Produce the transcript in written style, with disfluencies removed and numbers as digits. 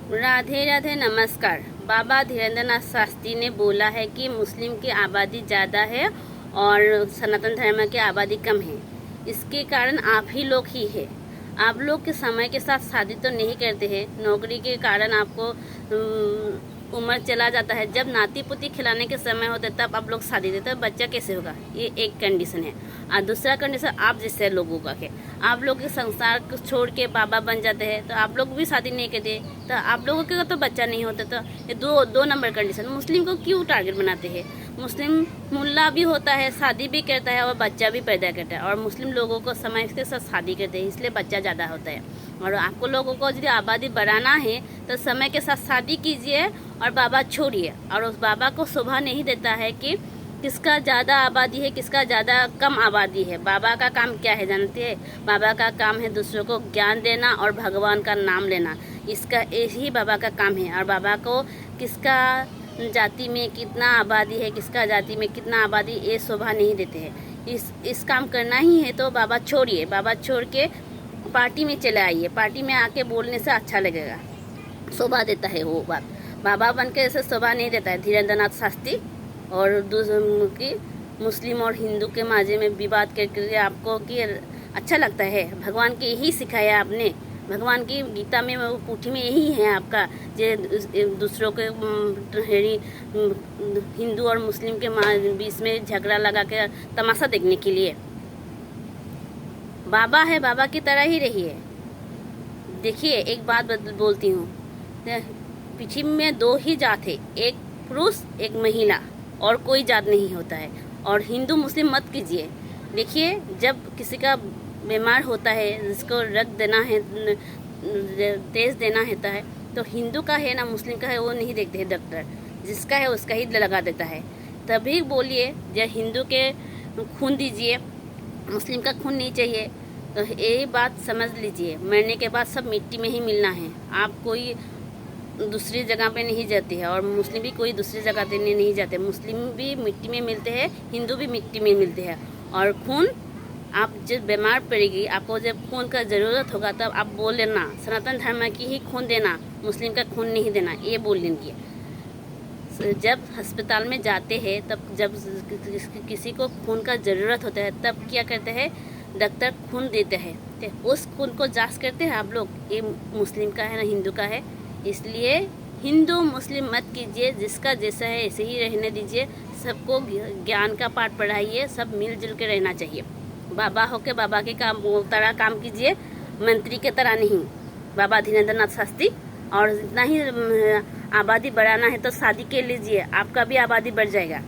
राधे राधे नमस्कार। बाबा धीरेंद्रनाथ शास्त्री ने बोला है कि मुस्लिम की आबादी ज़्यादा है और सनातन धर्म की आबादी कम है। इसके कारण आप ही है। आप लोग के समय के साथ शादी तो नहीं करते हैं, नौकरी के कारण आपको उम्र चला जाता है। जब नाती पुती खिलाने के समय होते तब आप लोग शादी देते, तो बच्चा कैसे होगा? ये एक कंडीशन है। और दूसरा कंडीशन आप जैसे लोगों का है, आप लोग के संसार को छोड़ के बाबा बन जाते हैं तो आप लोग भी शादी नहीं करते, तो आप लोगों के तो बच्चा नहीं होता। तो ये दो नंबर कंडीशन। मुस्लिम को क्यों टारगेट बनाते हैं? मुस्लिम मुल्ला भी होता है, शादी भी करता है और बच्चा भी पैदा करता है, और मुस्लिम लोगों को समय के साथ शादी करते हैं, इसलिए बच्चा ज़्यादा होता है। और आपको लोगों को यदि आबादी बढ़ाना है तो समय के साथ शादी कीजिए और बाबा छोड़िए। और उस बाबा को शोभा नहीं देता है कि किसका ज़्यादा आबादी है, किसका ज़्यादा कम आबादी है। बाबा का काम क्या है जानते हैं? बाबा का काम है दूसरों को ज्ञान देना और भगवान का नाम लेना। इसका यही बाबा का काम है। और बाबा को किसका जाति में कितना आबादी है, किसका जाति में कितना आबादी, ये शोभा नहीं देते हैं। इस काम करना ही है तो बाबा छोड़िए। बाबा छोड़ के पार्टी में चले आइए। पार्टी में आके बोलने से अच्छा लगेगा, शोभा देता है वो बात। बाबा बन के ऐसे शोभा नहीं देता है धीरेंद्रनाथ शास्त्री। और की मुस्लिम और हिंदू के माझे में विवाद करके आपको कि अच्छा लगता है? भगवान के यही सिखाया आपने। भगवान की गीता में पुठी में यही है आपका, जे दूसरों के हिंदू और मुस्लिम के बीच में झगड़ा लगा के तमाशा देखने के लिए। बाबा है, बाबा की तरह ही रहिए। देखिए, एक बात बोलती हूँ, पृथ्वी में दो ही जात है, एक पुरुष एक महिला, और कोई जात नहीं होता है। और हिंदू मुस्लिम मत कीजिए। देखिए, जब किसी का बीमार होता है, जिसको रक्त देना है, तेज देना होता है, तो हिंदू का है ना मुस्लिम का है वो नहीं देखते हैं डॉक्टर, जिसका है उसका ही लगा देता है। तभी बोलिए जब हिंदू के खून दीजिए, मुस्लिम का खून नहीं चाहिए। तो यही बात समझ लीजिए, मरने के बाद सब मिट्टी में ही मिलना है। आप कोई दूसरी जगह पे नहीं जाते हैं और मुस्लिम भी कोई दूसरी जगह देने नहीं जाते। मुस्लिम भी मिट्टी में मिलते हैं, हिंदू भी मिट्टी में मिलते हैं। और खून, आप जब बीमार पड़ेगी, आपको जब खून का ज़रूरत होगा तब आप बोल लेना सनातन धर्म की ही खून देना, मुस्लिम का खून नहीं देना, ये बोल लेंगे। जब अस्पताल में जाते हैं तब जब किसी को खून का ज़रूरत होता है तब क्या करते हैं? डॉक्टर खून देते हैं, तो उस खून को जांच करते हैं आप लोग, ये मुस्लिम का है ना हिंदू का है। इसलिए हिंदू मुस्लिम मत कीजिए, जिसका जैसा है ऐसे ही रहने दीजिए। सबको ज्ञान का पाठ पढ़ाइए, सब मिलजुल के रहना चाहिए। बाबा होके बाबा के तरह काम कीजिए, मंत्री के तरह नहीं। बाबा धीरेंद्रनाथ शास्त्री। और जितना ही आबादी बढ़ाना है तो शादी के लीजिए, आपका भी आबादी बढ़ जाएगा।